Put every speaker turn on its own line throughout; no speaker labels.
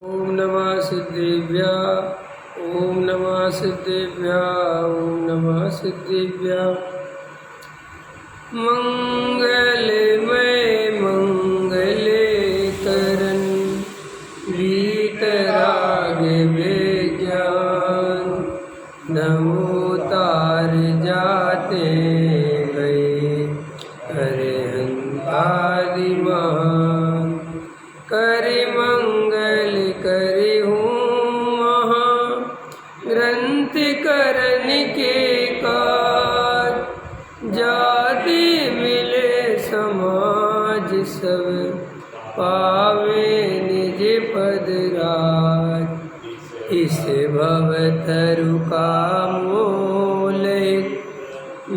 ओम नमः सिद्धेभ्य ओम नमः सिद्धेभ्य ओम नमः सिद्धेभ्य। मंगलमय मंगले करन वीतराग विज्ञान नमो तार जाते गए अरिहंतादि महान। करे मंगल करे हूँ महा ग्रंथ करन के कार। जाति मिले समाज सब पावे निज पद राज। इस भवतरु का मोल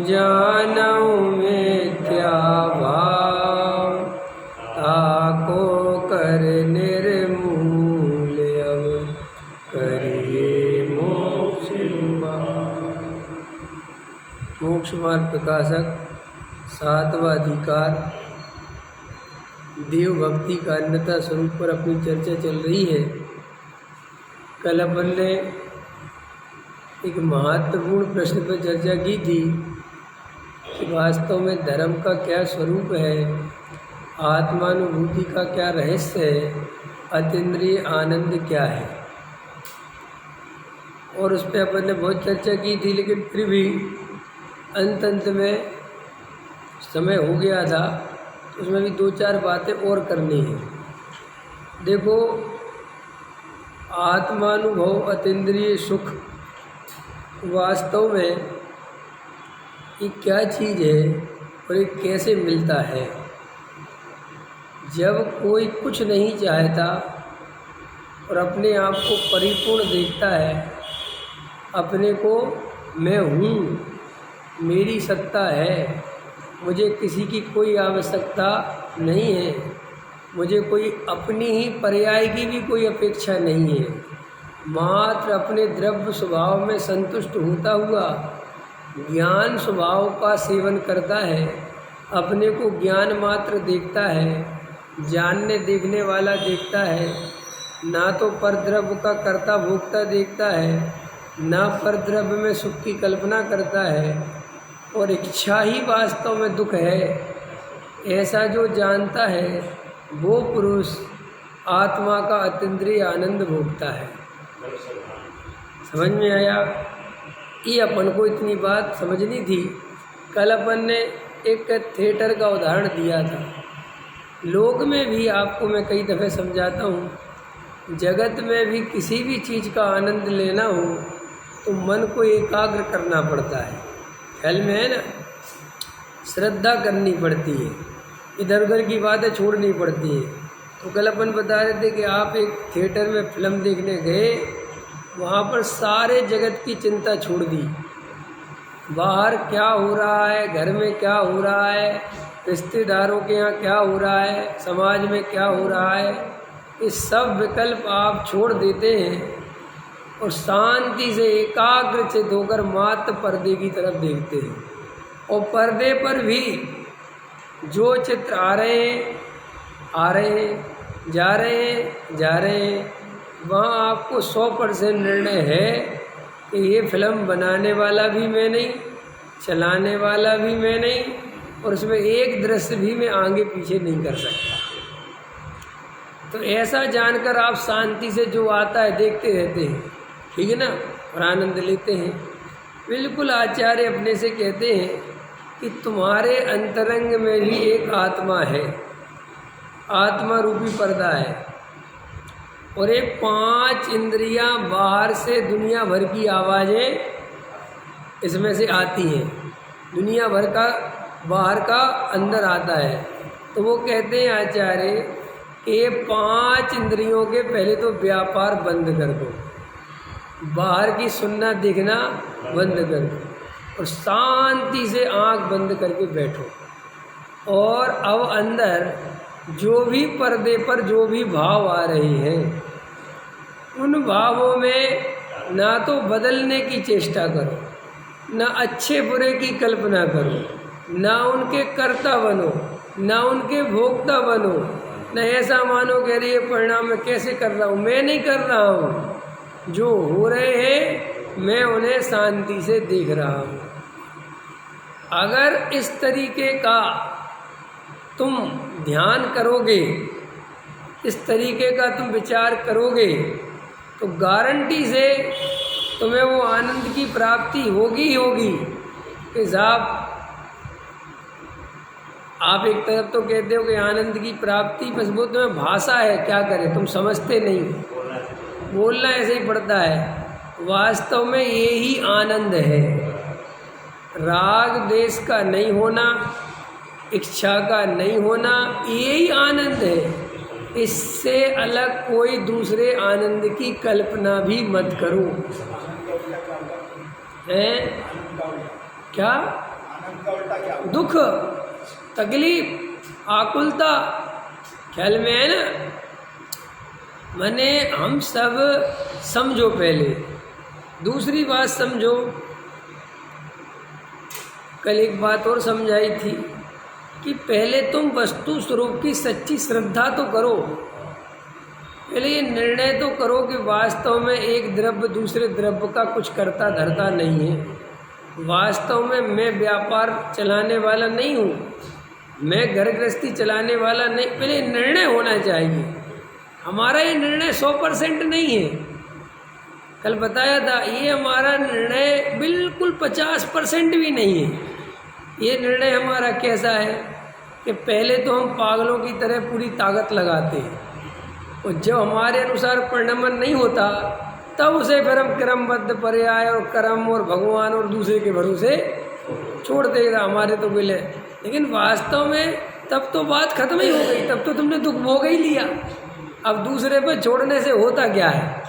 जानऊ मिथ्या भाव। ताको कर निर्मूल अब करिए मोक्ष मार्ग। मोक्ष मार्ग प्रकाशक सातवां अधिकार देव भक्ति का अन्यथा स्वरूप पर अपनी चर्चा चल रही है। कल अपन ने एक महत्वपूर्ण प्रश्न पर चर्चा की थी कि वास्तव में धर्म का क्या स्वरूप है, आत्मानुभूति का क्या रहस्य है, अतीन्द्रिय आनंद क्या है। और उस पर अपन ने बहुत चर्चा की थी, लेकिन फिर भी अंत में समय हो गया था, तो उसमें भी दो चार बातें और करनी है। देखो, आत्मानुभव अतीन्द्रिय सुख वास्तव में ये क्या चीज़ है और ये कैसे मिलता है। जब कोई कुछ नहीं चाहता और अपने आप को परिपूर्ण देखता है, अपने को मैं हूँ, मेरी सत्ता है, मुझे किसी की कोई आवश्यकता नहीं है, मुझे कोई अपनी ही पर्याय की भी कोई अपेक्षा नहीं है, मात्र अपने द्रव्य स्वभाव में संतुष्ट होता हुआ ज्ञान स्वभाव का सेवन करता है, अपने को ज्ञान मात्र देखता है, जानने देखने वाला देखता है, ना तो परद्रव्य का कर्ता भोक्ता देखता है, ना परद्रव्य में सुख की कल्पना करता है, और इच्छा ही वास्तव में दुख है, ऐसा जो जानता है वो पुरुष आत्मा का अतीन्द्रिय आनंद भोगता है। समझ में आया? ये अपन को इतनी बात समझनी थी। कल अपन ने एक थिएटर का उदाहरण दिया था। लोक में भी आपको मैं कई दफ़े समझाता हूँ, जगत में भी किसी भी चीज़ का आनंद लेना हो तो मन को एकाग्र करना पड़ता है। ख्याल में है ना? श्रद्धा करनी पड़ती है, इधर उधर की बातें छोड़नी पड़ती है। तो कल अपन बता रहे थे कि आप एक थिएटर में फिल्म देखने गए, वहाँ पर सारे जगत की चिंता छोड़ दी। बाहर क्या हो रहा है, घर में क्या हो रहा है, रिश्तेदारों के यहाँ क्या हो रहा है, समाज में क्या हो रहा है, ये सब विकल्प आप छोड़ देते हैं और शांति से एकाग्र चित्त होकर मात्र पर्दे की तरफ देखते हैं। और पर्दे पर भी जो चित्र आ रहे हैं, जा रहे हैं, वहाँ आपको 100% निर्णय है कि ये फिल्म बनाने वाला भी मैं नहीं, चलाने वाला भी मैं नहीं, और उसमें एक दृश्य भी मैं आगे पीछे नहीं कर सकता। तो ऐसा जानकर आप शांति से जो आता है देखते रहते हैं, ठीक है ना, और आनंद लेते हैं। बिल्कुल आचार्य अपने से कहते हैं कि तुम्हारे अंतरंग में भी एक आत्मा है, आत्मा रूपी पर्दा है, और एक 5 इंद्रियां बाहर से दुनिया भर की आवाज़ें इसमें से आती हैं, दुनिया भर का बाहर का अंदर आता है। तो वो कहते हैं आचार्य कि ये 5 इंद्रियों के पहले तो व्यापार बंद कर दो, बाहर की सुनना देखना बंद कर दो, और शांति से आंख बंद करके बैठो। और अब अंदर जो भी पर्दे पर जो भी भाव आ रहे हैं, उन भावों में ना तो बदलने की चेष्टा करो, ना अच्छे बुरे की कल्पना करो, ना उनके कर्ता बनो, ना उनके भोक्ता बनो, न ऐसा मानो कि अरे ये परिणाम मैं कैसे कर रहा हूँ, मैं नहीं कर रहा हूँ, जो हो रहे हैं मैं उन्हें शांति से देख रहा हूँ। अगर इस तरीके का तुम ध्यान करोगे, इस तरीके का तुम विचार करोगे, तो गारंटी से तुम्हें वो आनंद की प्राप्ति होगी ही होगी। कि साहब आप एक तरफ तो कहते हो कि आनंद की प्राप्ति, बस वो तुम्हें भाषा है, क्या करें, तुम समझते नहीं, बोलना ऐसे ही पड़ता है। वास्तव में ये ही आनंद है, राग द्वेष का नहीं होना, इच्छा का नहीं होना, यही आनंद है। इससे अलग कोई दूसरे आनंद की कल्पना भी मत करो। है क्या? दुख, तकलीफ, आकुलता, ख्याल में है ना? माने हम सब समझो, पहले दूसरी बात समझो। कल एक बात और समझाई थी कि पहले तुम वस्तु स्वरूप की सच्ची श्रद्धा तो करो, पहले ये निर्णय तो करो कि वास्तव में एक द्रव्य दूसरे द्रव्य का कुछ करता धरता नहीं है। वास्तव में मैं व्यापार चलाने वाला नहीं हूँ, मैं घर गृहस्थी चलाने वाला नहीं। पहले निर्णय होना चाहिए। हमारा ये निर्णय 100% नहीं है। कल बताया था, ये हमारा निर्णय बिल्कुल 50% भी नहीं है। ये निर्णय हमारा कैसा है कि पहले तो हम पागलों की तरह पूरी ताकत लगाते हैं, और जब हमारे अनुसार परिणमन नहीं होता तब उसे फिर हम क्रमबद्ध पर्याय और कर्म और भगवान और दूसरे के भरोसे छोड़ देगा। हमारे तो बिल है, लेकिन वास्तव में तब तो बात खत्म ही हो गई, तब तो तुमने दुख भोग ही लिया। अब दूसरे पे छोड़ने से होता क्या है?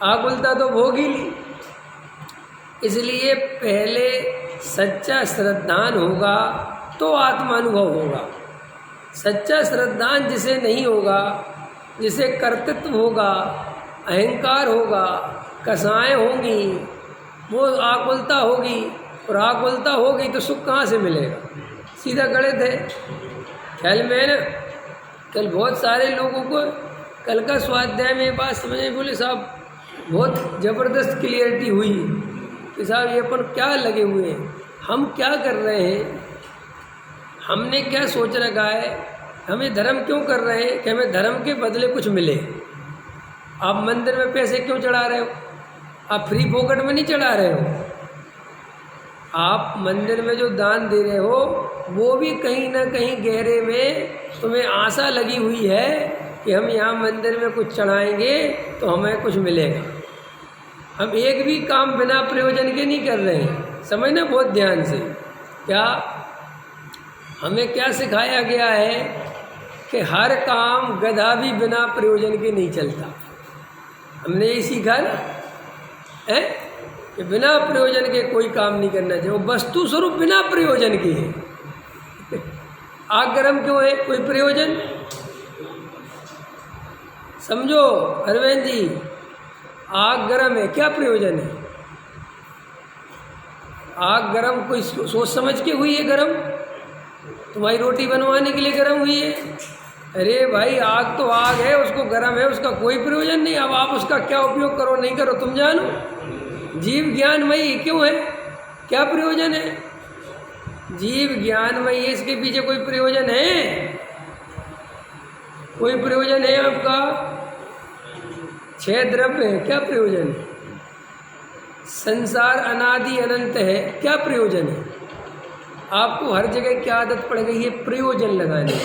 आकुलता तो भोग ही ली। इसलिए पहले सच्चा श्रद्धान होगा तो आत्मानुभव होगा। सच्चा श्रद्धान जिसे नहीं होगा, जिसे कर्तृत्व होगा, अहंकार होगा, कसाएं होंगी, वो आकुलता होगी, और आकुलता होगी तो सुख कहाँ से मिलेगा? सीधा गणित है। ख्याल में है ना? कल बहुत सारे लोगों को कल का स्वाध्याय में बात समझ में, बोले साहब बहुत ज़बरदस्त क्लियरिटी हुई कि साहब ये अपन क्या लगे हुए हैं, हम क्या कर रहे हैं, हमने क्या सोच रखा है, हमें धर्म क्यों कर रहे हैं कि हमें धर्म के बदले कुछ मिले। आप मंदिर में पैसे क्यों चढ़ा रहे हो? आप फ्री पॉकेट में नहीं चढ़ा रहे हो। आप मंदिर में जो दान दे रहे हो वो भी कहीं ना कहीं गहरे में तुम्हें आशा लगी हुई है कि हम यहाँ मंदिर में कुछ चढ़ाएंगे तो हमें कुछ मिलेगा। हम एक भी काम बिना प्रयोजन के नहीं कर रहे हैं, समझना बहुत ध्यान से। क्या हमें क्या सिखाया गया है कि हर काम गधा भी बिना प्रयोजन के नहीं चलता। हमने यही सीखा ना, है कि बिना प्रयोजन के कोई काम नहीं करना चाहिए। वो वस्तु स्वरूप बिना प्रयोजन की है। आग गर्म क्यों है? कोई प्रयोजन? समझो अरविंद जी, आग गर्म है, क्या प्रयोजन है? आग गर्म कोई सोच समझ के हुई है गर्म? तुम्हारी रोटी बनवाने के लिए गर्म हुई है? अरे भाई आग तो आग है, उसको गर्म है, उसका कोई प्रयोजन नहीं। अब आप उसका क्या उपयोग करो नहीं करो तुम जानो। जीव ज्ञानमयी क्यों है? क्या प्रयोजन है? जीव ज्ञानमयी, इसके पीछे कोई प्रयोजन है? कोई प्रयोजन है आपका? 6 द्रव्य है, क्या प्रयोजन है? संसार अनादि अनंत है, क्या प्रयोजन है? आपको हर जगह क्या आदत पड़ गई है? प्रयोजन लगाने।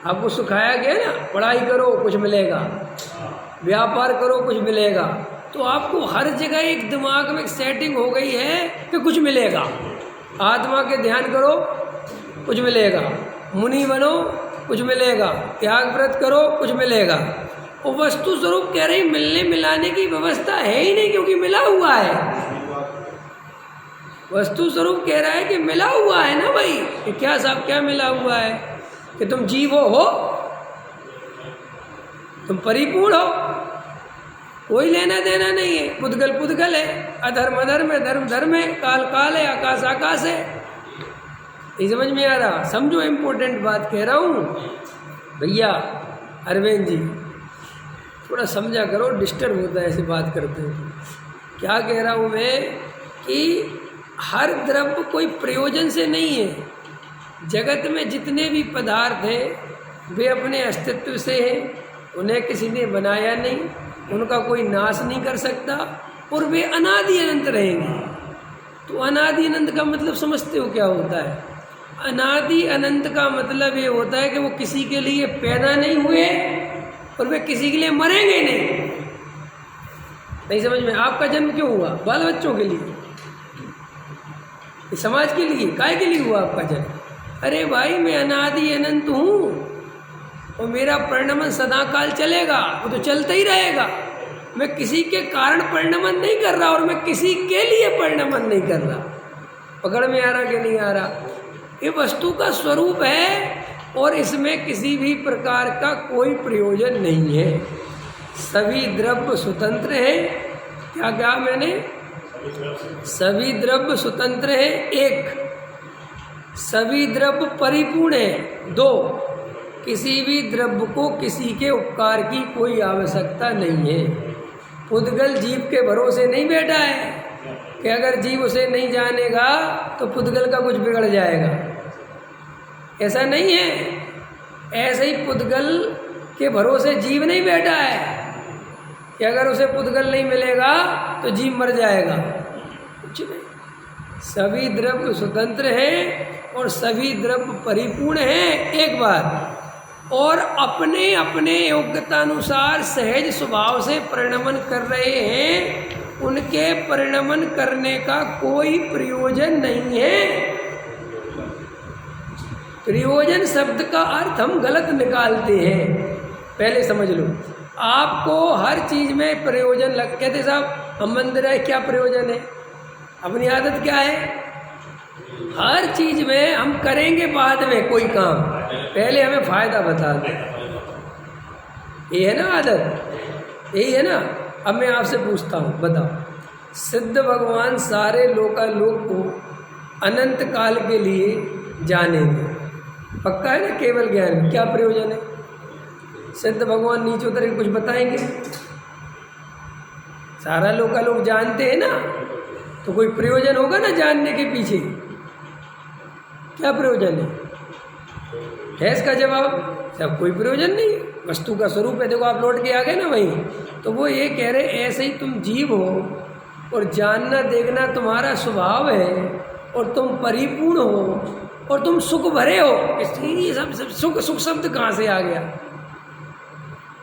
आपको सिखाया गया ना, पढ़ाई करो कुछ मिलेगा, व्यापार करो कुछ मिलेगा। तो आपको हर जगह एक दिमाग में सेटिंग हो गई है कि कुछ मिलेगा। आत्मा के ध्यान करो कुछ मिलेगा, मुनि बनो कुछ मिलेगा, त्याग व्रत करो कुछ मिलेगा। वो वस्तु स्वरूप कह रही मिलने मिलाने की व्यवस्था है ही नहीं, क्योंकि मिला हुआ है। वस्तु स्वरूप कह रहा है कि मिला हुआ है ना भाई। कि क्या साहब क्या मिला हुआ है? कि तुम जीव हो, तुम परिपूर्ण हो, कोई लेना देना नहीं है। पुद्गल पुद्गल है, अधर्म अधर्म है, धर्म धर्म है, काल काल है, आकाश आकाश है। ये समझ में आ रहा? समझो, इम्पोर्टेंट बात कह रहा हूँ। भैया अरविंद जी थोड़ा समझा करो, डिस्टर्ब होता है ऐसे बात करते हो। क्या कह रहा हूँ मैं कि हर द्रव्य कोई प्रयोजन से नहीं है। जगत में जितने भी पदार्थ हैं वे अपने अस्तित्व से हैं, उन्हें किसी ने बनाया नहीं, उनका कोई नाश नहीं कर सकता और वे अनादि अनंत रहेंगे। तो अनादि अनंत का मतलब समझते हो क्या होता है? अनादि अनंत का मतलब ये होता है कि वो किसी के लिए पैदा नहीं हुए और वे किसी के लिए मरेंगे नहीं समझ में? आपका जन्म क्यों हुआ? बाल बच्चों के लिए, समाज के लिए, काय के लिए हुआ आपका जन्म? अरे भाई मैं अनादि अनंत हूँ और मेरा परिणमन सदा काल चलेगा, वो तो चलता ही रहेगा। मैं किसी के कारण परिणमन नहीं कर रहा और मैं किसी के लिए परिणमन नहीं कर रहा। पकड़ में आ रहा कि नहीं आ रहा? ये वस्तु का स्वरूप है और इसमें किसी भी प्रकार का कोई प्रयोजन नहीं है। सभी द्रव्य स्वतंत्र हैं। क्या कहा मैंने? सभी द्रव्य स्वतंत्र हैं, एक। सभी द्रव्य परिपूर्ण है, दो। किसी भी द्रव्य को किसी के उपकार की कोई आवश्यकता नहीं है। पुद्गल जीव के भरोसे नहीं बैठा है कि अगर जीव उसे नहीं जानेगा तो पुद्गल का कुछ बिगड़ जाएगा, ऐसा नहीं है। ऐसे ही पुद्गल के भरोसे जीव नहीं बैठा है कि अगर उसे पुद्गल नहीं मिलेगा तो जीव मर जाएगा, कुछ नहीं। सभी द्रव्य स्वतंत्र हैं और सभी द्रव्य परिपूर्ण हैं, एक बात। और अपने अपने योग्यतानुसार सहज स्वभाव से परिणमन कर रहे हैं। उनके परिणमन करने का कोई प्रयोजन नहीं है। प्रयोजन शब्द का अर्थ हम गलत निकालते हैं, पहले समझ लो। आपको हर चीज़ में प्रयोजन कहते साहब हम मंदिर आए, क्या प्रयोजन है? अपनी आदत क्या है? हर चीज़ में हम करेंगे बाद में कोई काम, पहले हमें फ़ायदा बता दो। ये है ना आदत, यही है ना। अब मैं आपसे पूछता हूँ, बताओ, सिद्ध भगवान सारे लोकालोक को अनंत काल के लिए जानेंगे, पक्का है ना? केवल ज्ञान, क्या प्रयोजन है? सिद्ध भगवान नीचे उतर के कुछ बताएंगे? सारा लोकालोक जानते हैं ना, तो कोई प्रयोजन होगा ना जानने के पीछे? क्या प्रयोजन है इसका जवाब? सब कोई प्रयोजन नहीं है। वस्तु का स्वरूप है। देखो आप लौट के आ गए ना वहीं, तो वो ये कह रहे ऐसे ही तुम जीव हो और जानना देखना तुम्हारा स्वभाव है और तुम परिपूर्ण हो और तुम सुख भरे हो। ये सब सुख शब्द कहाँ से आ गया?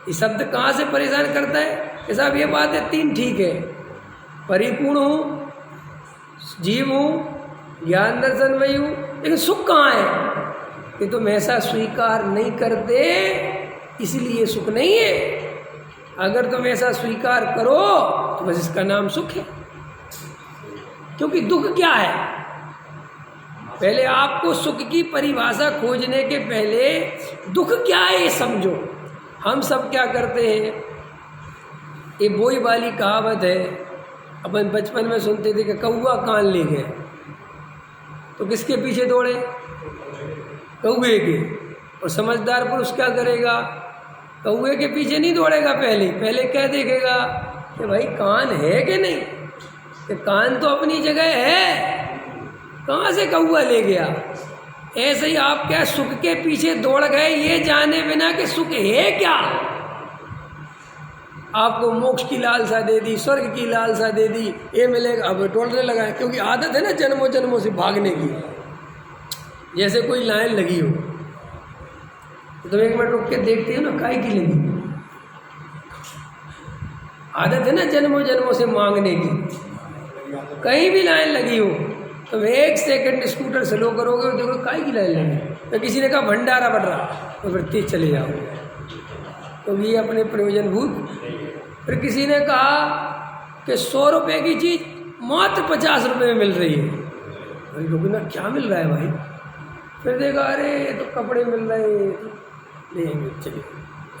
ये शब्द कहाँ से परेशान करता है कि साहब ये बात है, तीन ठीक है, परिपूर्ण हूँ, जीव हूँ, ज्ञान दर्शन वही हूँ, लेकिन सुख कहाँ है? कि तुम ऐसा स्वीकार नहीं करते, इसलिए सुख नहीं है। अगर तुम ऐसा स्वीकार करो तो बस इसका नाम सुख है। क्योंकि दुख क्या है? पहले आपको सुख की परिभाषा खोजने के पहले दुख क्या है ये समझो। हम सब क्या करते हैं, ये बोई वाली कहावत है, अपन बचपन में सुनते थे कि कौआ कान ले गए, तो किसके पीछे दौड़े? कौए के। और समझदार पुरुष क्या करेगा? कौए के पीछे नहीं दौड़ेगा, पहले क्या देखेगा कि भाई कान है कि नहीं, कि कान तो अपनी जगह है, कहाँ से कौआ ले गया। ऐसे ही आप क्या सुख के पीछे दौड़ गए ये जाने बिना कि सुख है क्या। आपको मोक्ष की लालसा दे दी, स्वर्ग की लालसा दे दी, ये मिलेगा, अब दौड़ने लगा है। क्योंकि आदत है ना जन्मों जन्मों से भागने की। जैसे कोई लाइन लगी हो तो तुम एक मिनट रुक के देखते हो ना, काहे की लगी? आदत है ना जन्मों जन्मों से मांगने की। कहीं भी लाइन लगी हो तुम एक सेकंड स्कूटर स्लो करोगे और देखो काहे की लाइन लगी। तो किसी ने कहा भंडारा बढ़ रहा, तो फिर तेज चले जाओ, तो ये अपने प्रयोजन भूत। फिर किसी ने कहा कि 100 रुपये की चीज़ मात्र 50 रुपये में मिल रही है, अरे लोगों ने क्या मिल रहा है भाई? फिर देखा अरे तो कपड़े मिल रहे हैं, लेंगे, चलिए।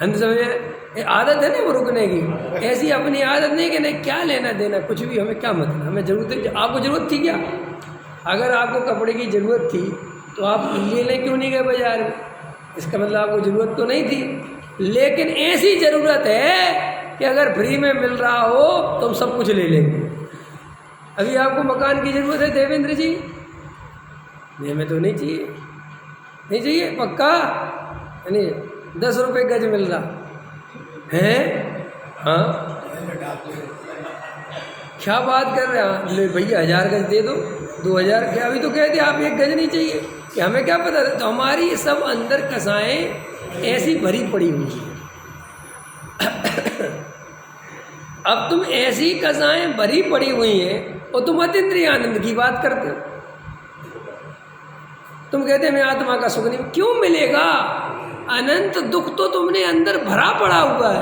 अंत समय आदत है ना वो रुकने की। ऐसी अपनी आदत नहीं कि नहीं क्या लेना देना कुछ भी, हमें क्या मतलब, हमें ज़रूरत है। आपको ज़रूरत थी क्या? अगर आपको कपड़े की ज़रूरत थी तो आप लेने क्यों नहीं गए बाजार में? इसका मतलब आपको ज़रूरत तो नहीं थी, लेकिन ऐसी ज़रूरत है कि अगर फ्री में मिल रहा हो तो हम सब कुछ ले लेंगे। अभी आपको मकान की ज़रूरत है देवेंद्र जी? नहीं, हमें तो नहीं चाहिए, नहीं चाहिए पक्का। यानी 10 रुपये गज मिल रहा है? हाँ, क्या बात कर रहे हैं? ले भैया 1000 गज दे दो, 2000 क्या? अभी तो कहते आप 1 गज नहीं चाहिए कि हमें क्या पता। तो हमारी सब अंदर कसाएं ऐसी भरी पड़ी हुई हैं। अब तुम ऐसी कसाएं भरी पड़ी हुई हैं और तुम अतीन्द्रिय आनंद की बात करते हो। तुम कहते मैं आत्मा का सुख नहीं, क्यों मिलेगा? अनंत दुख तो तुमने अंदर भरा पड़ा हुआ है।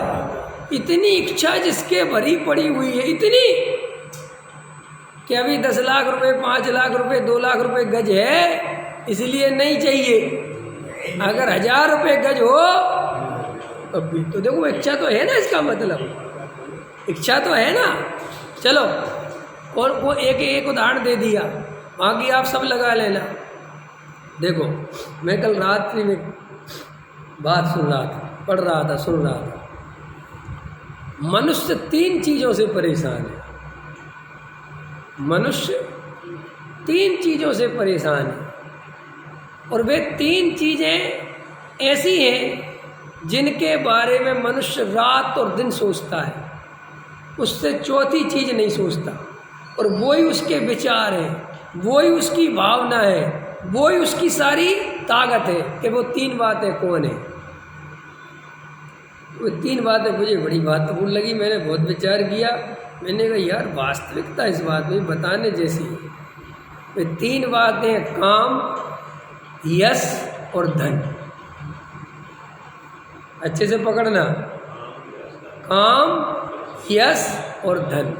इतनी इच्छा जिसके भरी पड़ी हुई है, इतनी कि अभी 10 लाख रुपए, 5 लाख रुपए, 2 लाख रुपए गज है, इसलिए नहीं चाहिए। अगर 1000 रुपये गज हो तब भी तो देखो इच्छा तो है ना, इसका मतलब इच्छा तो है ना। चलो और वो एक उदाहरण दे दिया, बाकी आप सब लगा लेना। देखो मैं कल रात्रि में बात सुन रहा था, पढ़ रहा था, सुन रहा था। मनुष्य 3 चीज़ों से परेशान है। मनुष्य 3 चीज़ों से परेशान है, और वे 3 चीज़ें ऐसी हैं जिनके बारे में मनुष्य रात और दिन सोचता है, उससे चौथी चीज़ नहीं सोचता। और वही उसके विचार हैं, वही उसकी भावना है, वही उसकी सारी ताकत है कि वो 3 बातें कौन है। वो 3 बातें मुझे बड़ी महत्वपूर्ण लगी। मैंने बहुत विचार किया। मैंने कहा यार वास्तविकता इस बात में बताने जैसी है। वे 3 बातें काम, यश और धन। अच्छे से पकड़ना, काम, यश और धन।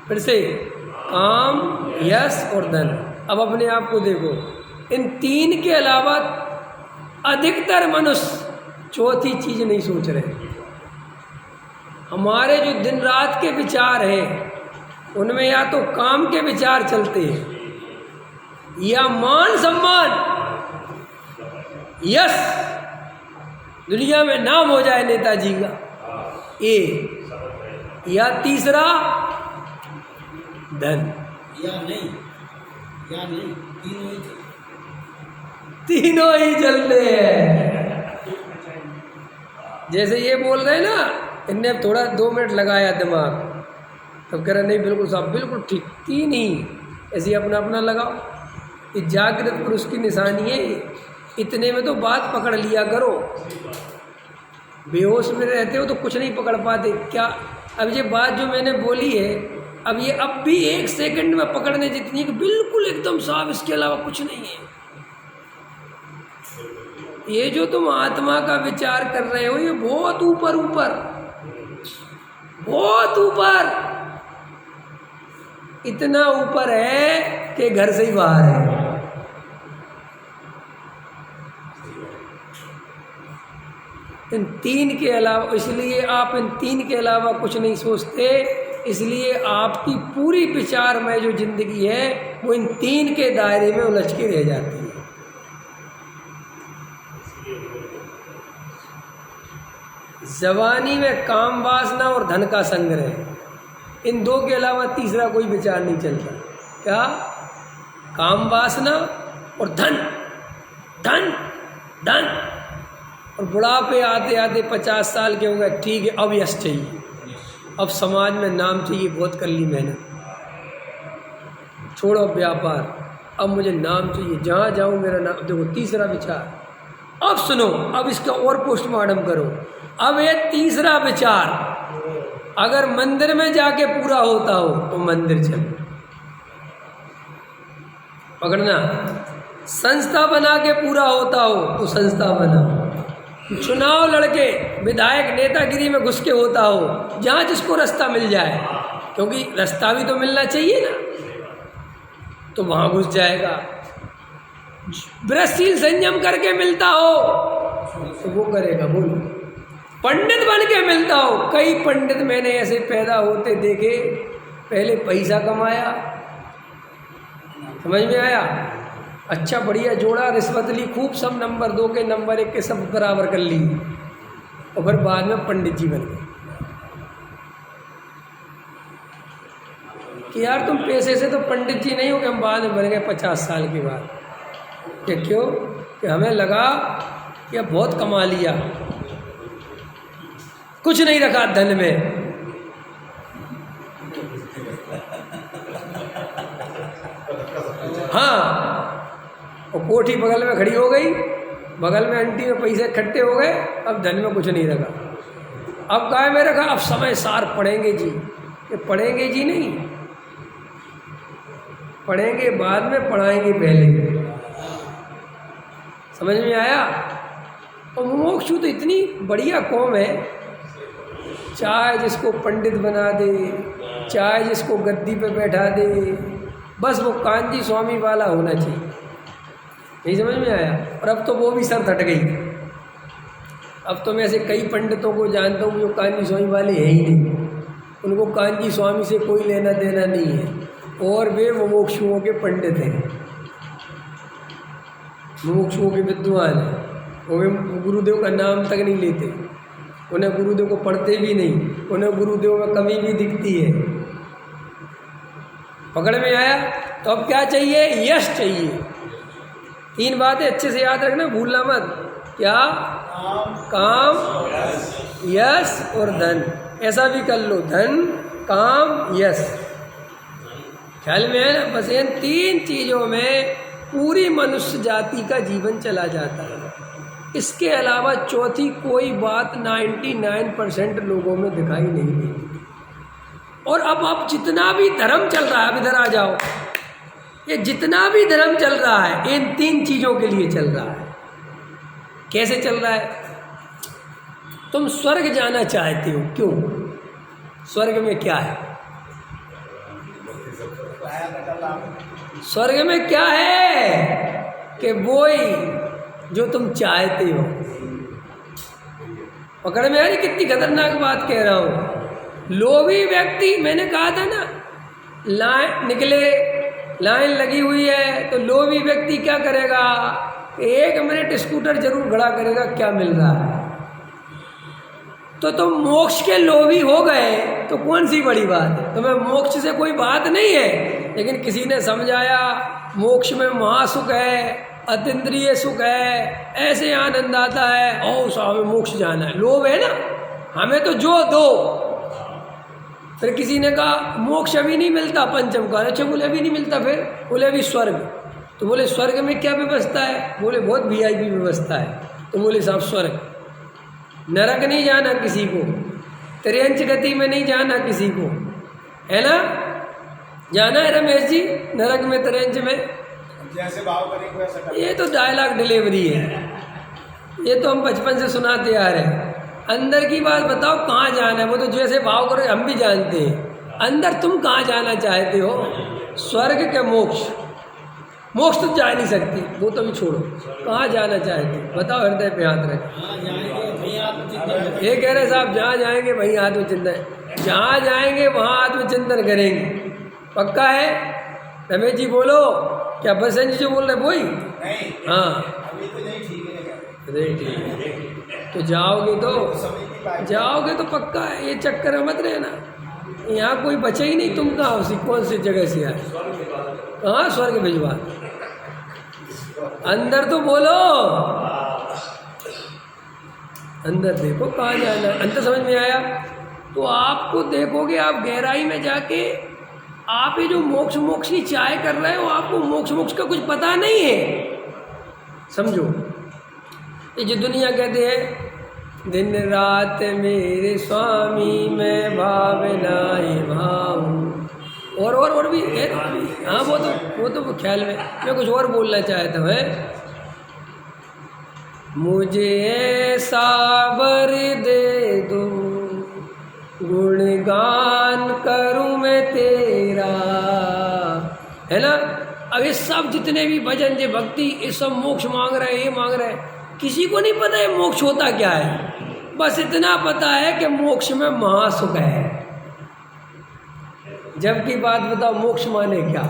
फिर से काम, यश और धन। अब अपने आप को देखो, इन 3 के अलावा अधिकतर मनुष्य चौथी चीज़ नहीं सोच रहे। हमारे जो दिन रात के विचार हैं उनमें या तो काम के विचार चलते हैं, या मान सम्मान, यश, दुनिया में नाम हो जाए नेताजी का, या तीसरा धन।
या नहीं,
तीनों ही चलते हैं। जैसे ये बोल रहे हैं ना, इनने थोड़ा 2 मिनट लगाया दिमाग, तब कह रहा नहीं बिल्कुल साहब बिल्कुल ठीक। 3 ही ऐसे अपना अपना लगाओ। ये जागृत पुरुष की निशानी है। इतने में तो बात पकड़ लिया करो। बेहोश में रहते हो तो कुछ नहीं पकड़ पाते क्या। अब ये बात जो मैंने बोली है, अब ये अब भी 1 सेकंड में पकड़ने जितनी कि बिल्कुल एकदम साफ, इसके अलावा कुछ नहीं है। ये जो तुम आत्मा का विचार कर रहे हो, ये बहुत ऊपर ऊपर, बहुत ऊपर, इतना ऊपर है कि घर से ही बाहर है। इन 3 के अलावा, इसलिए आप इन 3 के अलावा कुछ नहीं सोचते। इसलिए आपकी पूरी विचारमय जो जिंदगी है वो इन 3 के दायरे में उलझ के रह जाती है। जवानी में काम वासना और धन का संग्रह, इन 2 के अलावा तीसरा कोई विचार नहीं चलता। क्या? काम वासना और धन, धन, धन। और बुढ़ापे आते आते 50 साल के हो गए, ठीक है अब यश चाहिए, अब समाज में नाम चाहिए, बहुत कर ली मेहनत, छोड़ो व्यापार, अब मुझे नाम चाहिए, जहाँ जाऊँ मेरा नाम। देखो तीसरा विचार। अब सुनो, अब इसका और पोस्टमार्टम करो। अब ये तीसरा विचार अगर मंदिर में जाके पूरा होता हो तो मंदिर चलो, पकड़ना। संस्था बना के पूरा होता हो तो संस्था बनाओ। चुनाव लड़के विधायक नेतागिरी में घुस के होता हो, जहाँ जिसको रास्ता मिल जाए, क्योंकि रास्ता भी तो मिलना चाहिए ना, तो वहाँ घुस जाएगा। ब्रह्मशील संयम करके मिलता हो तो वो करेगा। बोलो, पंडित बन के मिलता हो, कई पंडित मैंने ऐसे पैदा होते देखे, पहले पैसा कमाया, समझ में आया, अच्छा बढ़िया जोड़ा, रिश्वत ली खूब, सब नंबर 2 के नंबर 1 के सब बराबर कर ली, और फिर बाद में पंडित जी बन गए कि यार तुम पैसे से तो पंडित जी नहीं हो, कि हम बाद में बन गए 50 साल के बाद। कि क्यों? कि हमें लगा कि अब बहुत कमा लिया, कुछ नहीं रखा धन में। हाँ, और कोठी बगल में खड़ी हो गई, बगल में आंटी में पैसे इकट्ठे हो गए, अब धन में कुछ नहीं रखा। अब काय में रखा? अब समय सार पढ़ेंगे जी। ये पढ़ेंगे जी नहीं, पढ़ेंगे बाद में, पढ़ाएंगे पहले। समझ में आया? और मुमुक्षु तो इतनी बढ़िया कौम है, चाहे जिसको पंडित बना दे, चाहे जिसको गद्दी पे बैठा दे, बस वो कांजी स्वामी वाला होना चाहिए। नहीं समझ में आया? और अब तो वो भी शर्त हट गई। अब तो मैं ऐसे कई पंडितों को जानता हूँ जो कांजी स्वामी वाले हैं ही नहीं, उनको कांजी स्वामी से कोई लेना देना नहीं है, और वे मुमुक्षुओं के पंडित हैं, मुमुक्षुओं के विद्वान हैं। वे गुरुदेव का नाम तक नहीं लेते, उन्हें गुरुदेव को पढ़ते भी नहीं, उन्हें गुरुदेव में कमी भी दिखती है। पकड़ में आया? तो अब क्या चाहिए? यश चाहिए। 3 बातें अच्छे से याद रखना, भूलना मत। क्या? काम, यश और धन। ऐसा भी कर लो, धन, काम, यश। ख्याल में है ना? बस इन 3 चीज़ों में पूरी मनुष्य जाति का जीवन चला जाता है। इसके अलावा चौथी कोई बात 99% लोगों में दिखाई नहीं देती। और अब जितना भी धर्म चल रहा है, अब इधर आ जाओ, ये जितना भी धर्म चल रहा है इन 3 चीज़ों के लिए चल रहा है। कैसे चल रहा है? तुम स्वर्ग जाना चाहते हो, क्यों? स्वर्ग में क्या है? स्वर्ग में क्या है? कि वही जो तुम चाहते हो। पकड़ में आ रही? कितनी खतरनाक बात कह रहा हूँ। लोभी व्यक्ति, मैंने कहा था ना, लाइन निकले, लाइन लगी हुई है, तो लोभी व्यक्ति क्या करेगा? 1 मिनट स्कूटर जरूर खड़ा करेगा, क्या मिल रहा है। तो तुम मोक्ष के लोभी हो गए तो कौन सी बड़ी बात है? तुम्हें मोक्ष से कोई बात नहीं है, लेकिन किसी ने समझाया मोक्ष में महासुख है, अतीन्द्रिय सुख है, ऐसे आनंद आता है, और साहब मोक्ष जाना है, लोभ है ना, हमें तो जो दो। फिर किसी ने कहा मोक्ष अभी नहीं मिलता, पंचम काल। अच्छा, बोले अभी नहीं मिलता, फिर बोले अभी स्वर्ग। तो बोले स्वर्ग में क्या व्यवस्था है? बोले बहुत VIP व्यवस्था है। तो बोले साहब स्वर्ग, नरक नहीं जाना किसी को, त्रियंच गति में नहीं जाना किसी को, है ना? जाना है रमेश जी नरक में, त्रियंच में?
जैसे भाव करेंगे वैसा।
ये तो डायलॉग डिलीवरी है, ये तो हम बचपन से सुनाते आ रहे हैं। अंदर की बात बताओ, कहाँ जाना है? वो तो जैसे भाव करो हम भी जानते हैं। अंदर तुम कहाँ जाना चाहते हो? स्वर्ग के मोक्ष? मोक्ष तो जा नहीं सकती, वो तो भी छोड़ो, कहाँ जाना चाहते हो बताओ? हृदय पे हाथ रखें। ये कह रहे साहब जहाँ जाएंगे वहीं आत्मचिंतन, जहाँ जाएंगे वहाँ आत्मचिंतन करेंगे। पक्का है? रमेश जी बोलो, क्या बसंत जी जो बोल रहे वही? हाँ,
अभी तो नहीं ठीक है।
अरे ठीक है, तो जाओगे तो पक्का है, ये चक्कर में मत रहना। यहाँ कोई बचे ही नहीं, तुम कहाँ उसी कौन सी जगह से आए? कहाँ स्वर्ग भिजवा? अंदर तो बोलो, अंदर देखो कहाँ जाना। अंदर समझ में आया? तो आपको देखोगे आप गहराई में जाके, आप ये जो मोक्ष की चाय कर रहे हो, आपको मोक्ष का कुछ पता नहीं है। समझो, ये जो दुनिया कहते हैं दिन रात मेरे स्वामी मैं भावनाए भाऊं, और भी है। हाँ, वो तो ख्याल में मैं कुछ और बोलना चाहता हूँ। मुझे ऐसा वर दे दो, गुणगान करूँ मैं तेरा, है ना? अब ये सब जितने भी भजन जे भक्ति, ये सब मोक्ष मांग रहे हैं, ये मांग रहे हैं। किसी को नहीं पता है मोक्ष होता क्या है, बस इतना पता है कि मोक्ष में महासुख है। जबकि बात बताओ, मोक्ष माने क्या?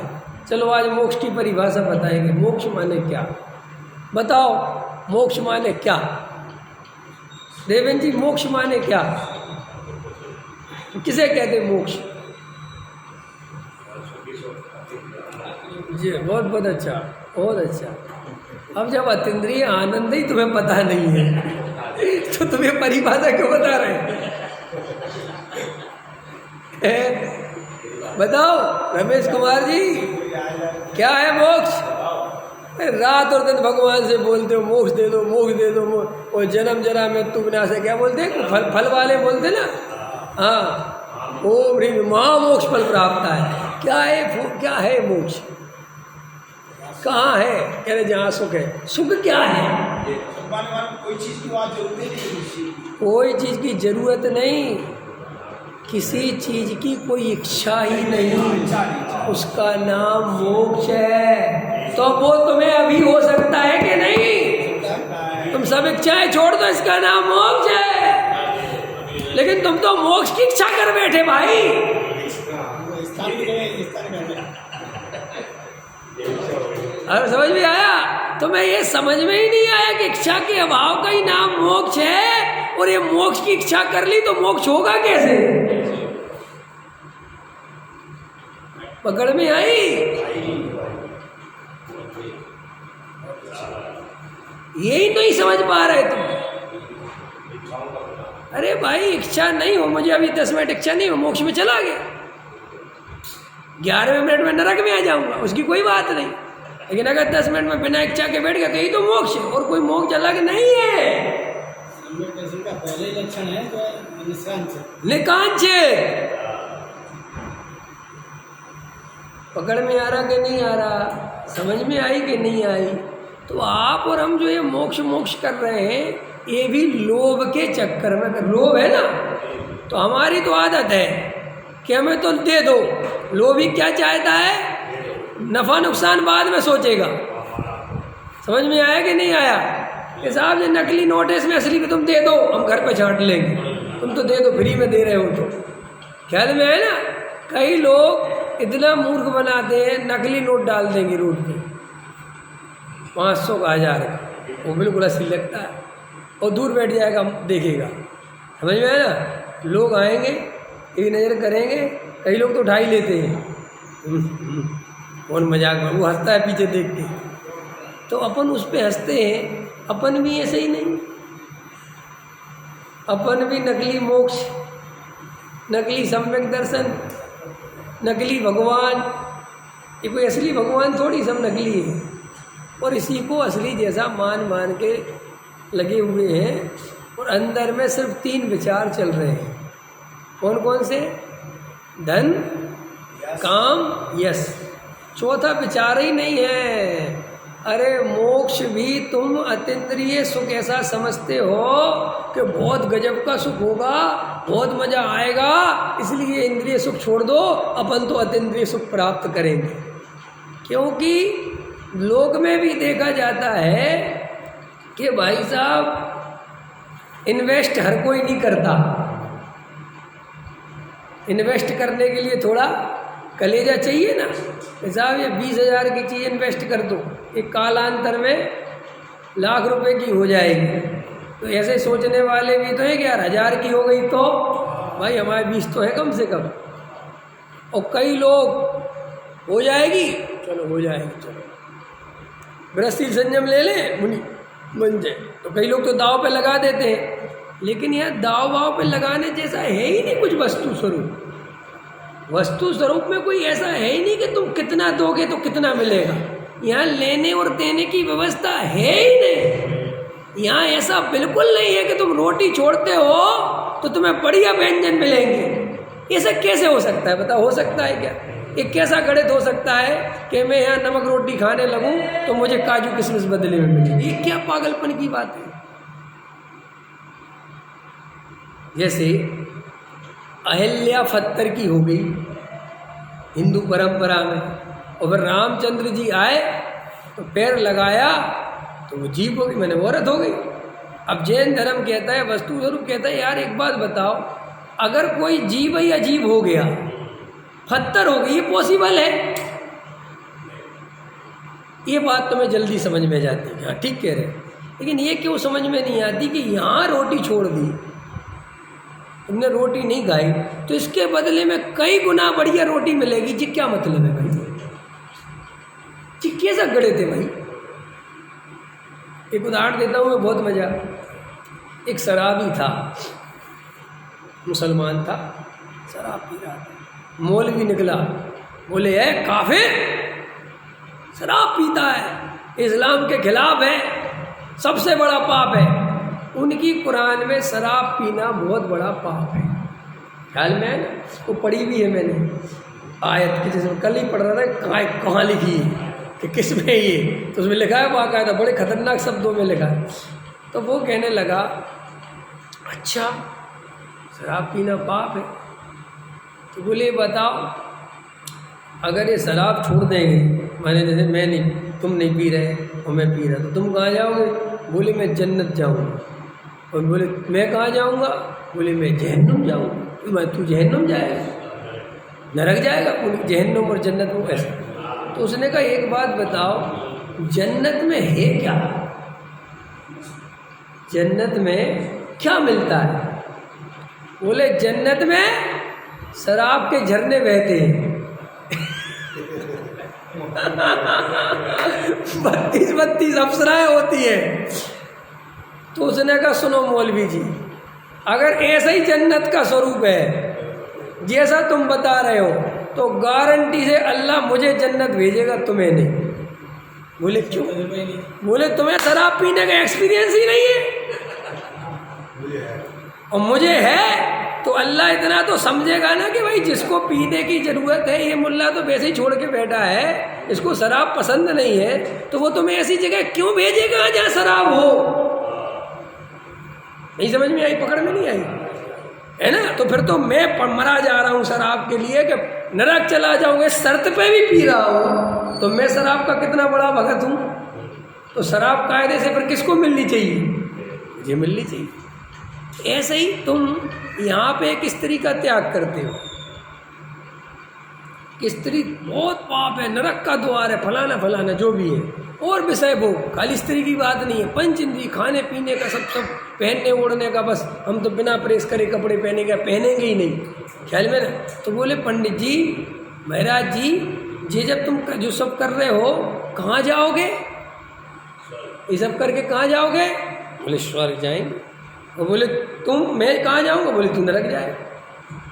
चलो आज मोक्ष की परिभाषा बताएंगे। मोक्ष माने क्या? बताओ, मोक्ष माने क्या? देवेंद्र जी, मोक्ष माने क्या? किसे कहते मोक्ष? जी बहुत बहुत अच्छा, बहुत अच्छा। अब जब अतीन्द्रिय आनंद ही तुम्हें पता नहीं है तो तुम्हें परिभाषा क्यों बता रहे हैं? बताओ रमेश कुमार जी, क्या है मोक्ष? रात और दिन भगवान से बोलते हो मोक्ष दे दो, मोक्ष दे दो, और जन्म जरा में तू विनाश है, क्या बोलते हैं? फल वाले बोलते ना, हाँ, ओम ह्रीं महामोक्ष फल प्राप्त है। क्या है मोक्ष? कहाँ है? कह रहे जहाँ सुख है। सुख क्या है?
कोई चीज की बात जरूरत नहीं,
कोई चीज की जरूरत नहीं, किसी चीज की कोई इच्छा ही नहीं, उसका नाम मोक्ष है। तो वो तुम्हें अभी हो सकता है कि नहीं? तुम सब इच्छाएं छोड़ दो, इसका नाम मोक्ष है। लेकिन तुम तो मोक्ष की इच्छा कर बैठे भाई। अरे समझ में आया? तुम्हें ये समझ में ही नहीं आया कि इच्छा के अभाव का ही नाम मोक्ष है, और ये मोक्ष की इच्छा कर ली तो मोक्ष होगा कैसे? पकड़ में आई? यही तो ही समझ पा रहे तुम। अरे भाई इच्छा नहीं हो, मुझे अभी 10 मिनट इच्छा नहीं हो, मोक्ष में चला गया, 11वें मिनट में नरक में आ जाऊंगा, उसकी कोई बात नहीं। लेकिन अगर 10 मिनट में बिना इच्छा के बैठ गया तो यही तो मोक्ष है, और कोई मोक्ष अलग नहीं है।
का पहले लक्षण है
निकांच। पकड़ में आ रहा कि नहीं आ रहा? समझ में आई कि नहीं आई? तो आप और हम जो ये मोक्ष मोक्ष कर रहे हैं, ये भी लोभ के चक्कर में। लोभ है ना, तो हमारी तो आदत है कि हमें तो दे दो। लोभी क्या चाहता है? नफा नुकसान बाद में सोचेगा। समझ में आया कि नहीं आया? कि साहब ये नकली नोट है, इसमें असली में तुम दे दो, हम घर पे छांट लेंगे, तुम तो दे दो, फ्री में दे रहे हो। तो ख्याल में है ना? कई लोग इतना मूर्ख बनाते हैं, नकली नोट डाल देंगे रोड पे, 500 का, 1000 का, वो बिल्कुल असली लगता है, और दूर बैठ जाएगा, देखेगा। समझ में है ना? लोग आएंगे, एक नज़र करेंगे, कई लोग तो उठा ही लेते हैं, कौन मजाक में, वो हंसता है पीछे देख के, तो अपन उस पर हंसते हैं। अपन भी ऐसे ही नहीं, अपन भी नकली मोक्ष, नकली सम्यक दर्शन, नकली भगवान, ये कोई असली भगवान थोड़ी, सब नकली है, और इसी को असली जैसा मान मान के लगे हुए हैं। और अंदर में सिर्फ 3 विचार चल रहे हैं। कौन कौन से? धन, काम, यश। चौथा विचार ही नहीं है। अरे मोक्ष भी तुम अतीन्द्रिय सुख ऐसा समझते हो कि बहुत गजब का सुख होगा, बहुत मज़ा आएगा, इसलिए इंद्रिय सुख छोड़ दो, अपन तो अतीन्द्रिय सुख प्राप्त करेंगे। क्योंकि लोक में भी देखा जाता है कि भाई साहब इन्वेस्ट हर कोई नहीं करता। इन्वेस्ट करने के लिए थोड़ा कलेजा चाहिए ना, साहब ये 20,000 की चीज़ इन्वेस्ट कर दो, एक कालांतर में लाख रुपए की हो जाएगी। तो ऐसे सोचने वाले भी तो है कि यार 1000 की हो गई तो भाई हमारे 20 तो है कम से कम। और कई लोग हो जाएगी, चलो हो जाएगी, चलो गृहस्थी संयम ले लें, मुनि बन जाए। तो कई लोग तो दाव पे लगा देते हैं, लेकिन यह दाव वाव पे लगाने जैसा है ही नहीं कुछ वस्तु स्वरूप। वस्तु स्वरूप में कोई ऐसा है ही नहीं कि तुम कितना दोगे तो कितना मिलेगा। यहाँ लेने और देने की व्यवस्था है ही नहीं। यहाँ ऐसा बिल्कुल नहीं है कि तुम रोटी छोड़ते हो तो तुम्हें बढ़िया व्यंजन मिलेंगे। ऐसा कैसे हो सकता है? बताओ, हो सकता है क्या? ये कैसा गणित हो सकता है कि मैं यहाँ नमक रोटी खाने लगूँ तो मुझे काजू किशमिश बदले में मिलेगी? ये क्या पागलपन की बात है। जैसे अहिल्या फत्तर की हो गई हिंदू परंपरा में, और फिर रामचंद्र जी आए तो पैर लगाया तो वो जीव हो गई, मैंने औरत हो गई। अब जैन धर्म कहता है, वस्तु स्वरूप कहता है, यार एक बात बताओ, अगर कोई जीव या अजीब हो गया, फत्तर हो गई, ये पॉसिबल है? ये बात तुम्हें जल्दी समझ में जाती है, हाँ ठीक कह रहे हैं। लेकिन ये क्यों समझ में नहीं आती कि यहाँ रोटी छोड़ दी, तुमने रोटी नहीं खाई तो इसके बदले में कई गुना बढ़िया रोटी मिलेगी जी, क्या मतलब है भाई? जी कैसा गड़े थे भाई? एक उदाहरण देता हूँ मैं, बहुत मजा। एक शराबी था, मुसलमान था, शराब पी रहा था, मौलवी निकला, बोले है काफिर, शराब पीता है, इस्लाम के खिलाफ है, सबसे बड़ा पाप है। उनकी कुरान में शराब पीना बहुत बड़ा पाप है, ख्याल में है ना? वो पढ़ी भी है मैंने आयत की, जैसे कल ही पढ़ रहा था, कहाँ लिखी है कि किस में ये, तो उसमें लिखा है बाकायदा, बड़े खतरनाक शब्दों में लिखा है। तो वो कहने लगा अच्छा शराब पीना पाप है, तो बोले बताओ अगर ये शराब छोड़ देंगे, मैंने जैसे मैं नहीं, तुम नहीं पी रहे और मैं पी रहा, तो तुम कहाँ जाओगे? बोले मैं जन्नत जाऊँगा। और बोले मैं कहाँ जाऊँगा? बोले मैं जहन्नुम जाऊँगा। मैं तू जहन्नुम जाएगा, नरक जाएगा? बोले जहन्नुम और जन्नत में कैसे? तो उसने कहा एक बात बताओ, जन्नत में है क्या? जन्नत में क्या मिलता है? बोले जन्नत में शराब के झरने बहते हैं 32 अप्सराएं होती है। तो उसने कहा सुनो मौलवी जी, अगर ऐसा ही जन्नत का स्वरूप है जैसा तुम बता रहे हो, तो गारंटी से अल्लाह मुझे जन्नत भेजेगा, तुम्हें नहीं। बोले क्यों? बोले तुम्हें शराब पीने का एक्सपीरियंस ही नहीं है, और मुझे है, तो अल्लाह इतना तो समझेगा ना कि भाई जिसको पीने की ज़रूरत है, ये मुल्ला तो वैसे ही छोड़ के बैठा है, इसको शराब पसंद नहीं है, तो वो तुम्हें ऐसी जगह क्यों भेजेगा जहाँ शराब हो? नहीं समझ में आई, पकड़ में नहीं आई है ना? तो फिर तो मैं मरा जा रहा हूँ शराब के लिए कि नरक चला जाऊँगा, शर्त पे भी पी रहा हूँ, तो मैं शराब का कितना बड़ा भगत हूँ? तो शराब कायदे से फिर किसको मिलनी चाहिए? मुझे मिलनी चाहिए। ऐसे ही तुम यहाँ पे एक स्त्री का त्याग करते हो कि स्त्री बहुत पाप है, नरक का द्वार है, फलाना फलाना जो भी है, और विषय भोग, खाली स्त्री की बात नहीं है, पंच इंद्रिय, खाने पीने का, सब पहनने ओढ़ने का, बस हम तो बिना प्रेस करे कपड़े पहनेंगे ही नहीं, ख्याल में ना? तो बोले पंडित जी, महाराज जी, ये जब तुम जो सब कर रहे हो कहाँ जाओगे? ये सब करके कहाँ जाओगे? बोले स्वर्ग जाएंगे। वो बोले तुम, मैं कहाँ जाऊँगा? बोले तू नरक जाए।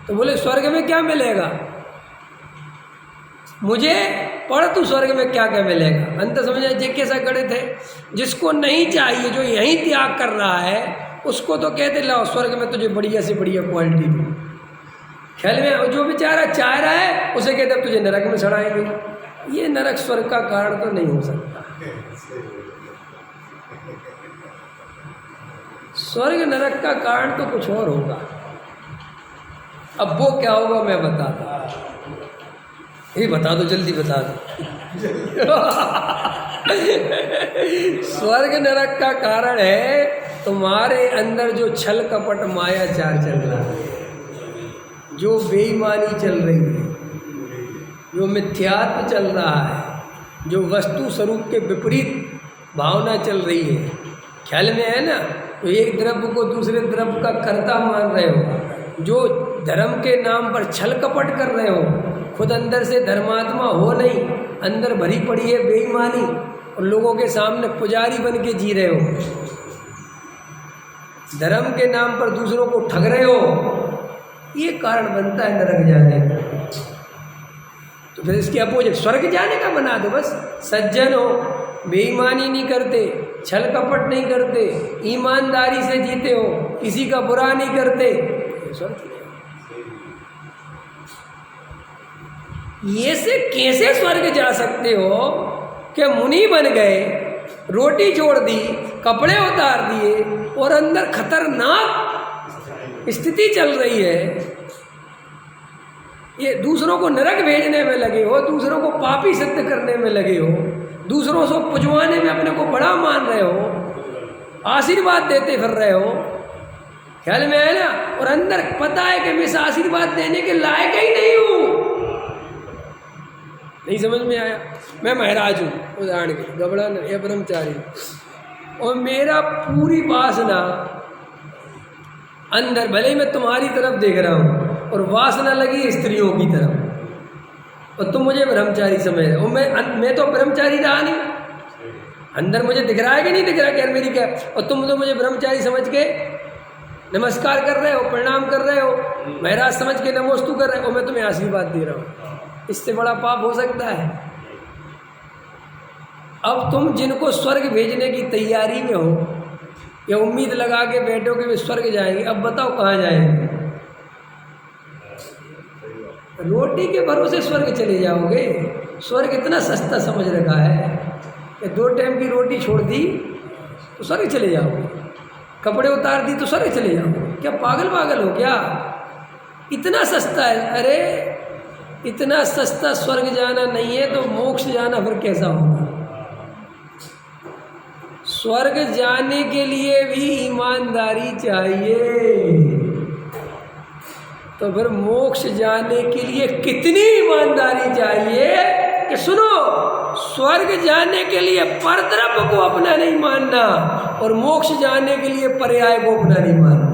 तो बोले स्वर्ग में क्या मिलेगा? मुझे पढ़ तू स्वर्ग में क्या क्या मिलेगा? अंत समझ जे कैसा करे थे, जिसको नहीं चाहिए, जो यहीं त्याग कर रहा है, उसको तो कहते लाओ स्वर्ग में तुझे बढ़िया से बढ़िया क्वालिटी दूँ, ख्याल में? और जो बेचारा चाह रहा है उसे कहते अब तुझे नरक में चढ़ाएंगे। ये नरक स्वर्ग का कारण तो नहीं हो सकता। स्वर्ग नरक का कारण तो कुछ और होगा। अब वो क्या होगा मैं बताता, ये बता दो, जल्दी बता दो। स्वर्ग नरक का कारण है तुम्हारे अंदर जो छल कपट मायाचार चल रहा है, जो बेईमानी चल रही है, जो मिथ्यात्व चल रहा है, जो वस्तु स्वरूप के विपरीत भावना चल रही है, ख्याल में है ना? तो एक द्रव्य को दूसरे द्रव्य का कर्ता मान रहे हो, जो धर्म के नाम पर छल कपट कर रहे हो, खुद अंदर से धर्मात्मा हो नहीं, अंदर भरी पड़ी है बेईमानी, और लोगों के सामने पुजारी बन के जी रहे हो, धर्म के नाम पर दूसरों को ठग रहे हो, ये कारण बनता है नरक जाने का। तो फिर इसके अपोजिट स्वर्ग जाने का बना दो, बस सज्जन हो, बेईमानी नहीं करते, छल कपट नहीं करते, ईमानदारी से जीते हो, किसी का बुरा नहीं करते, ये से कैसे स्वर्ग जा सकते हो कि मुनि बन गए, रोटी छोड़ दी, कपड़े उतार दिए, और अंदर खतरनाक स्थिति चल रही है, ये दूसरों को नरक भेजने में लगे हो, दूसरों को पापी सिद्ध करने में लगे हो, दूसरों से पुजवाने में अपने को बड़ा मान रहे हो, आशीर्वाद देते फिर रहे हो, ख्याल में है ना? और अंदर पता है कि मैं इस आशीर्वाद देने के लायक ही नहीं हूँ, नहीं समझ में आया? मैं महाराज हूँ उदाहरण के, घबरा न या ब्रह्मचारी, और मेरा पूरी वासना अंदर, भले ही मैं तुम्हारी तरफ देख रहा हूँ और वासना लगी स्त्रियों की तरफ, और तुम मुझे ब्रह्मचारी समझ रहे हो, मैं तो ब्रह्मचारी रहा नहीं, अंदर मुझे दिख रहा है कि नहीं दिख रहा कि यार मेरी क्या, और तुम तो मुझे ब्रह्मचारी समझ के नमस्कार कर रहे हो, प्रणाम कर रहे हो, महाराज समझ के नमोस्तु कर रहे हो, मैं तुम्हें आशीर्वाद दे रहा हूँ। इससे बड़ा पाप हो सकता है? अब तुम जिनको स्वर्ग भेजने की तैयारी में हो या उम्मीद लगा के बैठो कि वे स्वर्ग जाएंगे, अब बताओ कहाँ जाएंगे? रोटी के भरोसे स्वर्ग चले जाओगे? स्वर्ग इतना सस्ता समझ रखा है कि 2 टाइम की रोटी छोड़ दी तो स्वर्ग चले जाओगे, कपड़े उतार दी तो स्वर्ग चले जाओगे? क्या पागल हो क्या? इतना सस्ता है? अरे इतना सस्ता स्वर्ग जाना नहीं है तो मोक्ष जाना फिर कैसा होगा? स्वर्ग जाने के लिए भी ईमानदारी चाहिए, तो फिर मोक्ष जाने के लिए कितनी ईमानदारी चाहिए कि सुनो, स्वर्ग जाने के लिए परद्रव्य को अपना नहीं मानना और मोक्ष जाने के लिए पर्याय को अपना नहीं मानना।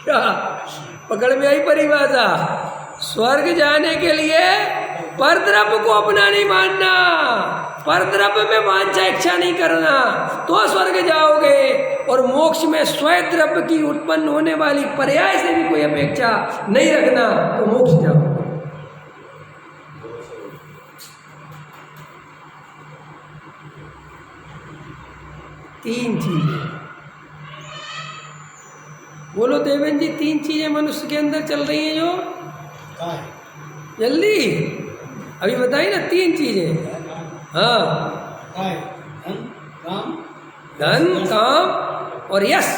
क्या पकड़ में आई परिभाषा? स्वर्ग जाने के लिए परद्रव्य को अपना नहीं मानना, परद्रव्य में वांछा इच्छा नहीं करना तो स्वर्ग जाओगे, और मोक्ष में स्वद्रव्य की उत्पन्न होने वाली पर्याय से भी कोई अपेक्षा नहीं रखना तो मोक्ष जाओगे। तीन चीजें बोलो देवेंद्र जी, 3 चीजें मनुष्य के अंदर चल रही हैं जो जल्दी अभी बताइए ना, 3 चीजें। हाँ, धन काम और यश,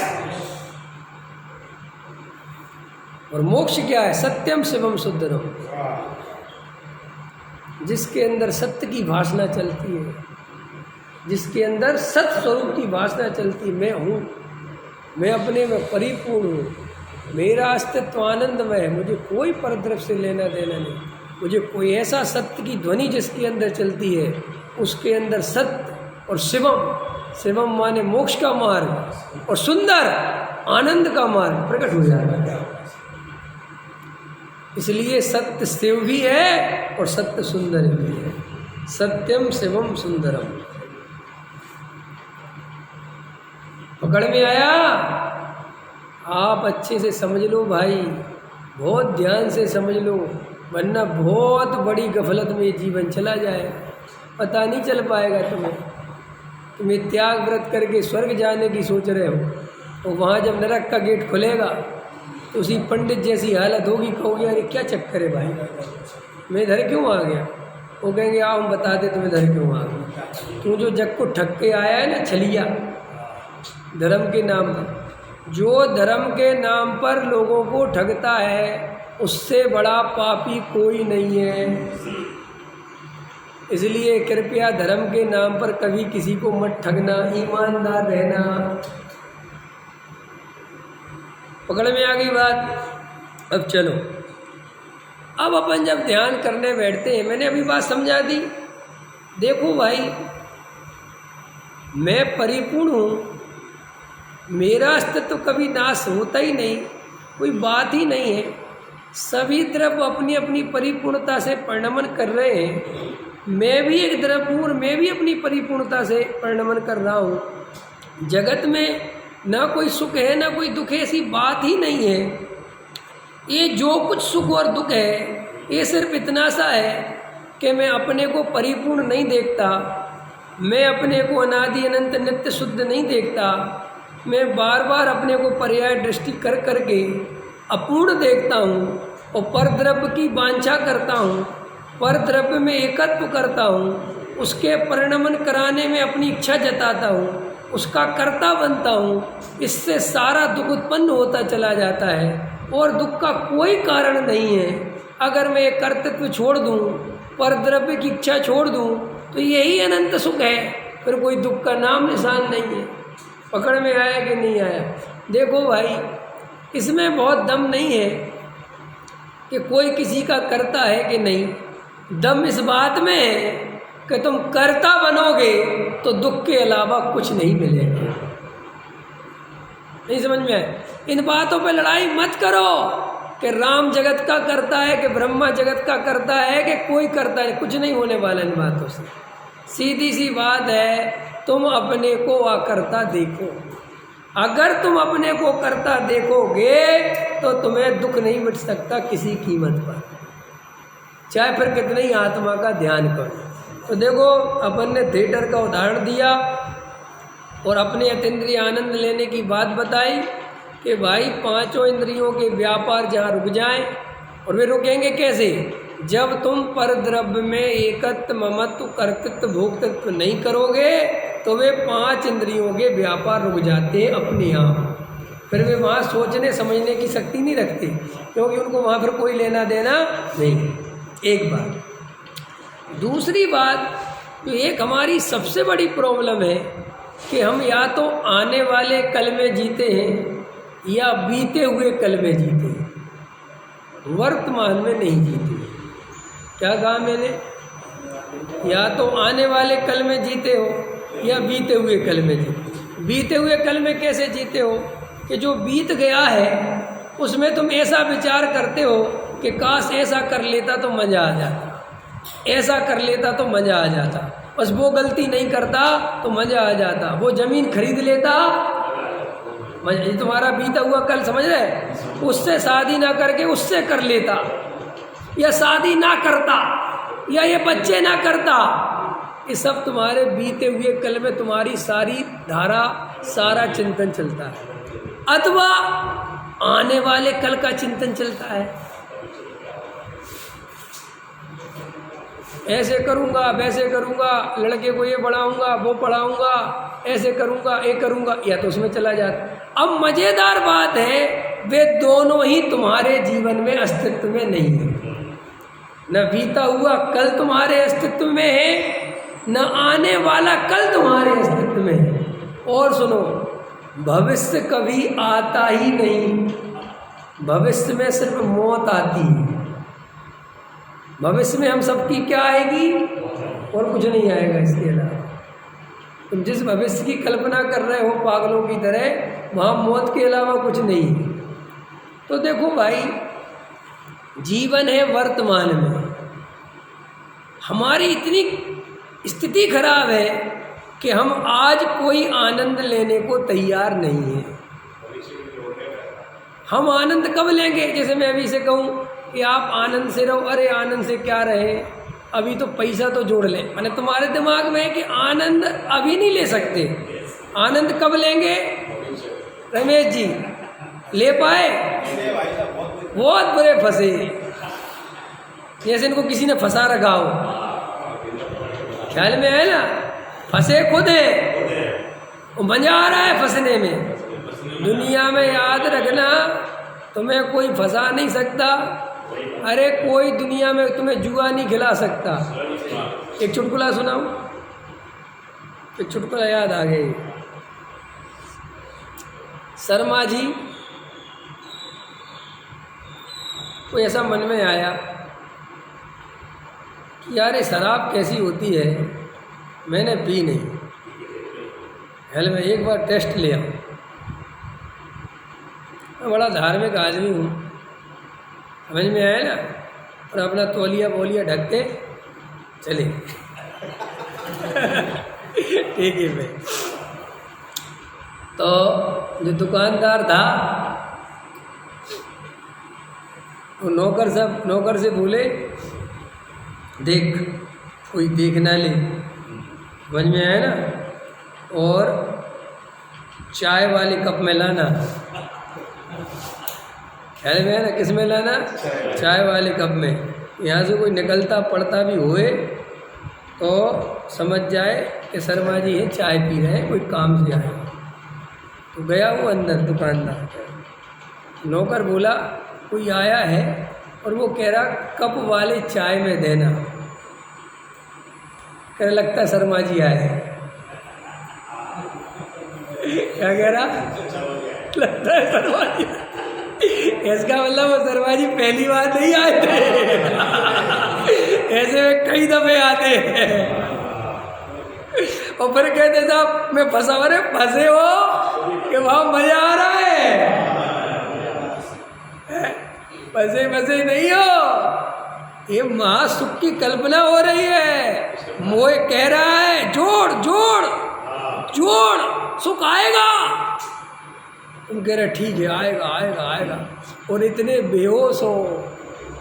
और मोक्ष क्या है? सत्यम शिवम सुंदरम, जिसके अंदर सत्य की भाषणा चलती है, जिसके अंदर सत्य स्वरूप की भाषणा चलती, मैं हूँ, मैं अपने में परिपूर्ण हूँ, मेरा अस्तित्व आनंदमय है, मुझे कोई परद्रव्य से लेना देना नहीं, मुझे कोई ऐसा सत्य की ध्वनि जिसके अंदर चलती है, उसके अंदर सत्य और शिवम, शिवम माने मोक्ष का मार्ग, और सुंदर आनंद का मार्ग प्रकट हो जाता है। इसलिए सत्य शिव भी है और सत्य सुंदर भी है। सत्यम शिवम सुंदरम, पकड़ में आया? आप अच्छे से समझ लो भाई, बहुत ध्यान से समझ लो, वरना बहुत बड़ी गफलत में जीवन चला जाए, पता नहीं चल पाएगा तुम्हें त्याग व्रत करके स्वर्ग जाने की सोच रहे हो, तो वहाँ जब नरक का गेट खुलेगा तो उसी पंडित जैसी हालत होगी, कहोगे अरे क्या चक्कर है भाई, मैं इधर क्यों आ गया? वो कहेंगे आओ हम बता दे तुम्हें इधर क्यों आ गया। तू जो जग को ठग के आया है ना, छलिया, धर्म के नाम पर, जो धर्म के नाम पर लोगों को ठगता है उससे बड़ा पापी कोई नहीं है। इसलिए कृपया धर्म के नाम पर कभी किसी को मत ठगना, ईमानदार रहना। पकड़ में आ गई बात? अब चलो, अब अपन जब ध्यान करने बैठते हैं, मैंने अभी बात समझा दी। देखो भाई, मैं परिपूर्ण हूँ, मेरा अस्तित्व कभी नाश होता ही नहीं, कोई बात ही नहीं है। सभी तरफ अपनी अपनी परिपूर्णता से परिणमन कर रहे हैं, मैं भी एक तरफ हूँ और मैं भी अपनी परिपूर्णता से परिणमन कर रहा हूँ। जगत में ना कोई सुख है ना कोई दुख है, ऐसी बात ही नहीं है। ये जो कुछ सुख और दुख है ये सिर्फ इतना सा है कि मैं अपने को परिपूर्ण नहीं देखता, मैं अपने को अनादि अनंत नित्य शुद्ध नहीं देखता, मैं बार बार अपने को पर्याय दृष्टि कर करके अपूर्ण देखता हूँ और परद्रव्य की वांछा करता हूँ, परद्रव्य में एकत्व करता हूँ, उसके परिणमन कराने में अपनी इच्छा जताता हूँ, उसका कर्ता बनता हूँ। इससे सारा दुख उत्पन्न होता चला जाता है और दुख का कोई कारण नहीं है। अगर मैं ये कर्तृत्व छोड़ दूँ, परद्रव्य की इच्छा छोड़ दूँ, तो यही अनंत सुख है, फिर कोई दुख का नाम निशान नहीं है। पकड़ में आया कि नहीं आया? देखो भाई, इसमें बहुत दम नहीं है। कि कोई किसी का करता है कि नहीं। दम इस बात में है कि तुम करता बनोगे तो दुख के अलावा कुछ नहीं मिलेगा। नहीं समझ में आए? इन बातों पे लड़ाई मत करो कि राम जगत का करता है कि ब्रह्मा जगत का करता है कि कोई करता है, कुछ नहीं होने वाला इन बातों से। सीधी सी बात है, तुम अपने को अकर्ता देखो। अगर तुम अपने को करता देखोगे तो तुम्हें दुख नहीं मिट सकता किसी कीमत पर, चाहे फिर कितने ही आत्मा का ध्यान करो। तो देखो, अपन ने थिएटर का उदाहरण दिया और अपने अतीन्द्रिय आनंद लेने की बात बताई कि भाई पांचों इंद्रियों के व्यापार जहाँ रुक जाएं, और वे रुकेंगे कैसे? जब तुम पर द्रव्य में एकत्व, ममत्व, कर्तृत्व, भोक्तृत्व नहीं करोगे तो वे पांच इंद्रियों के व्यापार रुक जाते हैं अपने आप। फिर वे वहाँ सोचने समझने की शक्ति नहीं रखते, क्योंकि उनको वहाँ फिर कोई लेना देना नहीं। एक बात। दूसरी बात, तो एक हमारी सबसे बड़ी प्रॉब्लम है कि हम या तो आने वाले कल में जीते हैं या बीते हुए कल में जीते हैं, वर्तमान में नहीं जीते। क्या कहा मैंने? या तो आने वाले कल में जीते हो या बीते हुए कल में जीते। बीते हुए कल में कैसे जीते हो कि जो बीत गया है उसमें तुम ऐसा विचार करते हो कि काश ऐसा कर लेता तो मज़ा आ जाता, ऐसा कर लेता तो मज़ा आ जाता, बस वो गलती नहीं करता तो मज़ा आ जाता, वो ज़मीन खरीद लेता। ये तुम्हारा बीता हुआ कल, समझ रहे? उससे शादी ना करके उससे कर लेता, या शादी ना करता, या ये बच्चे ना करता। ये सब तुम्हारे बीते हुए कल में तुम्हारी सारी धारा, सारा चिंतन चलता है, अथवा आने वाले कल का चिंतन चलता है। ऐसे करूँगा, वैसे करूँगा, लड़के को ये पढ़ाऊँगा, वो पढ़ाऊँगा, ऐसे करूँगा, ये करूँगा, या तो उसमें चला जाता। अब मज़ेदार बात है, वे दोनों ही तुम्हारे जीवन में अस्तित्व में नहीं है। न बीता हुआ कल तुम्हारे अस्तित्व में है, न आने वाला कल तुम्हारे अस्तित्व में है। और सुनो, भविष्य कभी आता ही नहीं। भविष्य में सिर्फ मौत आती है। भविष्य में हम सबकी क्या आएगी? और कुछ नहीं आएगा इसके अलावा। तुम जिस भविष्य की कल्पना कर रहे हो पागलों की तरह, वहाँ मौत के अलावा कुछ नहीं है। तो देखो भाई, जीवन है वर्तमान में। हमारी इतनी स्थिति खराब है कि हम आज कोई आनंद लेने को तैयार नहीं है। हम आनंद कब लेंगे? जैसे मैं अभी से कहूँ कि आप आनंद से रहो, अरे आनंद से क्या रहे, अभी तो पैसा तो जोड़ लें। मैंने तुम्हारे दिमाग में है कि आनंद अभी नहीं ले सकते। आनंद कब लेंगे? रमेश जी ले पाए? बहुत बुरे फंसे, जैसे इनको किसी ने फंसा रखा हो। ख्याल में है ना? फंसे खुद है, मजा आ रहा है फंसने में। दुनिया में याद रखना, तुम्हें कोई फंसा नहीं सकता। अरे कोई दुनिया में तुम्हें जुआ नहीं खिला सकता। एक चुटकुला सुनाऊं? एक चुटकुला याद आ गई। शर्मा जी को ऐसा मन में आया कि यार ये शराब कैसी होती है, मैंने पी नहीं, हल मैं एक बार टेस्ट ले आऊँ। मैं बड़ा धार्मिक आदमी हूँ, समझ में आया ना? और अपना तौलिया बोलिया ढकते चले ठीक है भाई। तो जो दुकानदार था वो नौकर से बोले, देख कोई देख ना ले, समझ में आया ना? और चाय वाले कप में लाना। ख्याल में है ना? किस में लाना? चाय वाले कप में। यहाँ से कोई निकलता पड़ता भी होए तो समझ जाए कि शर्मा जी है, चाय पी रहे हैं, कोई काम से आए। तो गया वो अंदर दुकानदार, नौकर बोला कोई आया है और वो कह रहा कप वाले चाय में देना। कह लगता शर्मा जी आए हैं। क्या कह रहा? लगता है शर्मा जी। इसका मतलब वो दरबाजी पहली बार नहीं आए थे, ऐसे में कई दफे आते हैं। और फिर कहते साहब मैं फंसा, अरे फंसे हो कि वहाँ मजा आ रहा है, फंसे फंसे नहीं हो, ये महासुख की कल्पना हो रही है। मोह कह रहा है जोड़ जोड़ जोड़, सुख आएगा। तुम कह रहे ठीक है आएगा आएगा आएगा, और इतने बेहोश हो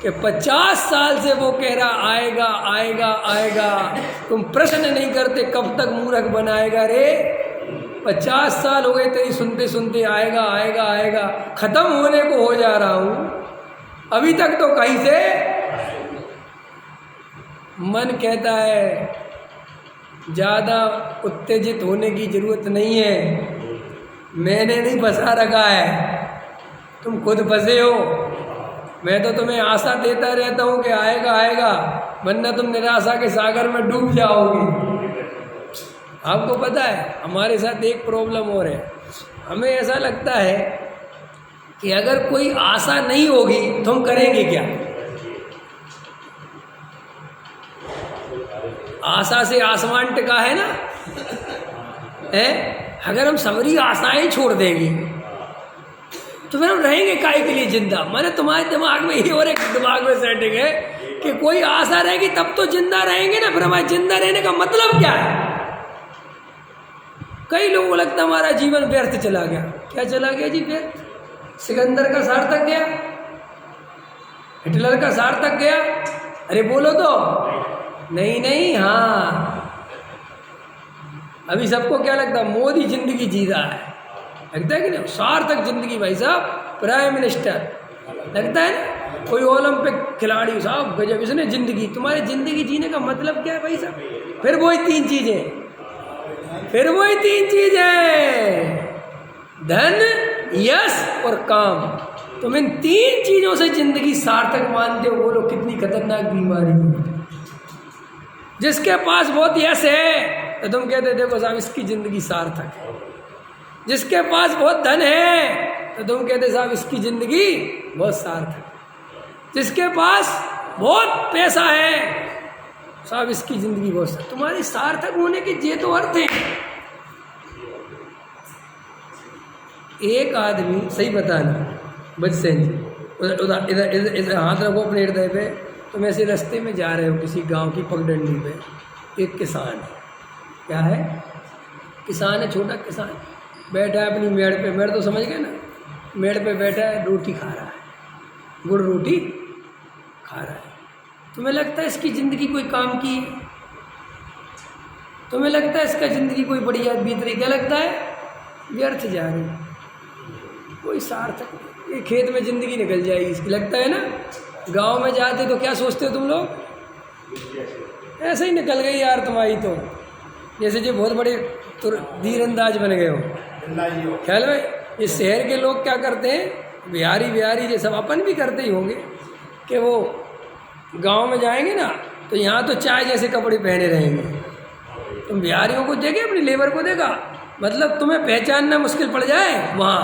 कि 50 साल से वो कह रहा आएगा आएगा आएगा, तुम प्रश्न नहीं करते कब तक मूर्ख बनाएगा रे। 50 साल हो गए तेरी सुनते सुनते आएगा आएगा आएगा, खत्म होने को हो जा रहा हूँ, अभी तक तो कहीं से। मन कहता है ज़्यादा उत्तेजित होने की ज़रूरत नहीं है, मैंने नहीं फंसा रखा है, तुम खुद फंसे हो। मैं तो तुम्हें आशा देता रहता हूँ कि आएगा आएगा, वरना तुम निराशा के सागर में डूब जाओगे। आपको पता है हमारे साथ एक प्रॉब्लम और है, हमें ऐसा लगता है कि अगर कोई आशा नहीं होगी तो हम करेंगे क्या। आशा से आसमान टिका है ना, है? अगर हम सबरी आशाएं छोड़ देंगे तो फिर हम रहेंगे काहे के लिए जिंदा। मैंने तुम्हारे दिमाग में ही और एक दिमाग में सेटिंग है कि कोई आशा रहेगी तब तो जिंदा रहेंगे ना, फिर हमारे जिंदा रहने का मतलब क्या है। कई लोगों को लगता है हमारा जीवन व्यर्थ चला गया। क्या चला गया जी व्यर्थ? सिकंदर का सार्थक गया, हिटलर का सार्थक गया, अरे बोलो तो नहीं नहीं। हाँ अभी सबको क्या लगता है मोदी जिंदगी जी रहा है, लगता है कि नहीं? सार्थक जिंदगी भाई साहब, प्राइम मिनिस्टर लगता है ना, कोई ओलंपिक खिलाड़ी साहब गजब इसने जिंदगी। तुम्हारी जिंदगी जीने का मतलब क्या है भाई साहब? फिर वही तीन चीजें, फिर वही तीन चीजें, धन यश और काम। तुम इन तीन चीजों से जिंदगी सार्थक मानते हो, बोलो कितनी खतरनाक बीमारी है। जिसके पास बहुत यश है तो तुम कहते देखो साहब इसकी जिंदगी सार्थक है। जिसके पास बहुत धन है तो तुम कहते साहब इसकी जिंदगी बहुत सार्थक है। जिसके पास बहुत पैसा है साहब इसकी जिंदगी बहुत सार्थक। तुम्हारी सार्थक होने के ये तो अर्थ है। एक आदमी सही बताना बच्चन जी, इधर हाथ रखो अपने हृदय पे। तुम ऐसे रास्ते में जा रहे हो किसी गांव की पगडंडी पे, एक किसान है, क्या है? किसान है, छोटा किसान बैठा है अपनी मेड़ पे। मेड़ तो समझ गए ना, मेड़ पे बैठा है, रोटी खा रहा है, गुड़ रोटी खा रहा है। तुम्हें लगता है इसकी ज़िंदगी कोई काम की है? तुम्हें लगता है इसका ज़िंदगी कोई बढ़िया बीत रही? क्या लगता है? व्यर्थ जा रही, कोई सार्थक नहीं। ये खेत में ज़िंदगी निकल जाएगी इसकी, लगता है ना। गांव में जाते तो क्या सोचते हो तुम लोग? ऐसे ही निकल गई यार तुम्हारी तो, जैसे जो बहुत बड़े तीरंदाज बन गए हो। ख्याल में ये शहर के लोग क्या करते हैं, बिहारी बिहारी ये सब अपन भी करते ही होंगे, कि वो गांव में जाएंगे ना तो यहाँ तो चाय जैसे कपड़े पहने रहेंगे। तुम बिहारियों को देखे, अपनी लेबर को देखा, मतलब तुम्हें पहचानना मुश्किल पड़ जाए वहाँ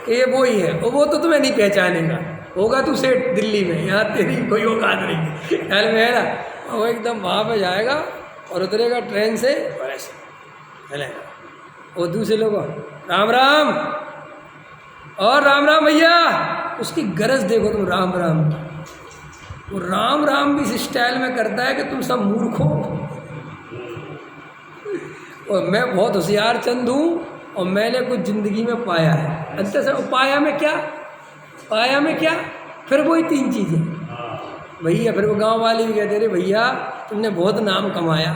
कि ये वो ही है, और वो तो तुम्हें नहीं पहचानेगा। होगा तू सेठ दिल्ली में, यहाँ तेरी कोई औकात नहीं। ख्याल में है ना, वो एकदम वहाँ पे जाएगा और उतरेगा ट्रेन से और ऐसे चलेगा। और दूसरे लोग राम राम, और राम राम भैया, उसकी गरज देखो तुम, राम राम। वो राम राम भी इस स्टाइल में करता है कि तुम सब मूर्ख हो। और मैं बहुत होशियार चंद हूँ और मैंने कुछ ज़िंदगी में पाया है। अंत से पाया में क्या, पाया में क्या, फिर वही तीन चीज़ें भैया। फिर वो गांव वाले भी कहते रहे भैया तुमने बहुत नाम कमाया,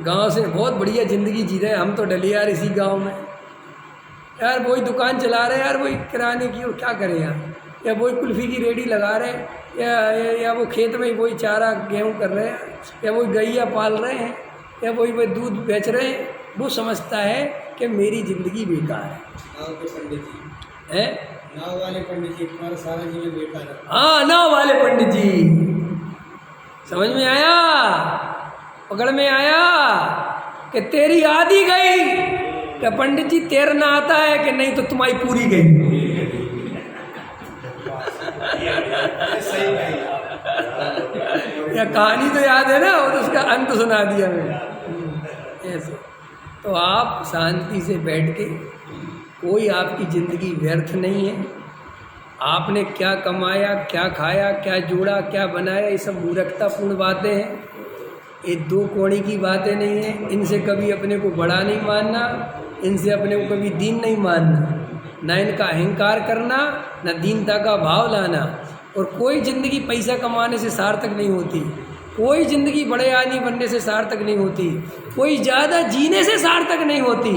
गांव से बहुत बढ़िया ज़िंदगी जी रहे, हम तो डले यार इसी गांव में यार, वही दुकान चला रहे यार, वही किराने की, और क्या करें यार, या वही कुल्फ़ी की रेडी लगा रहे, या वो खेत में ही वही चारा गेहूँ कर रहे हैं, या वही गैया पाल रहे हैं, या वही दूध बेच रहे हैं। वो समझता है कि मेरी ज़िंदगी बेकार है।
नाव के पंडित जी,
हैं
नाव वाले पंडित जी, तुम्हारा सारा जीवन बेकार है।
हाँ, नाव वाले पंडित जी, समझ में आया, पकड़ में आया कि तेरी आधी गई, कि पंडित जी तैरना आता है कि नहीं, तो तुम्हारी पूरी गई।
सही नहीं।
या कहानी तो याद है ना, वो तो उसका अंत सुना दिया मैंने ऐसे। तो आप शांति से बैठ के, कोई आपकी ज़िंदगी व्यर्थ नहीं है। आपने क्या कमाया, क्या खाया, क्या जोड़ा, क्या बनाया, ये सब मूर्खतापूर्ण बातें हैं। ये दो कौड़ी की बातें नहीं हैं। इनसे कभी अपने को बड़ा नहीं मानना, इनसे अपने को कभी दीन नहीं मानना, ना इनका अहंकार करना, ना दीनता का भाव लाना। और कोई ज़िंदगी पैसा कमाने से सार्थक नहीं होती, कोई ज़िंदगी बड़े आदमी बनने से सार्थक नहीं होती, कोई ज़्यादा जीने से सार्थक नहीं होती।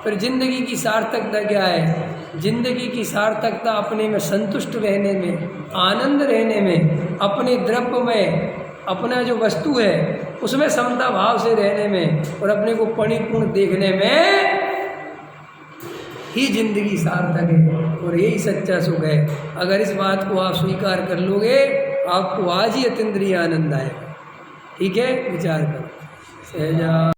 फिर ज़िंदगी की सार्थकता क्या है? ज़िंदगी की सार्थकता अपने में संतुष्ट रहने में, आनंद रहने में, अपने द्रव्य में, अपना जो वस्तु है उसमें समता भाव से रहने में और अपने को परिपूर्ण देखने में ही ज़िंदगी सार्थक है। और यही सच्चा सुख है। अगर इस बात को आप स्वीकार कर लोगे, आपको आज ही अतीन्द्रिय आनंद आएगा। ठीक है, विचार करो। सहजा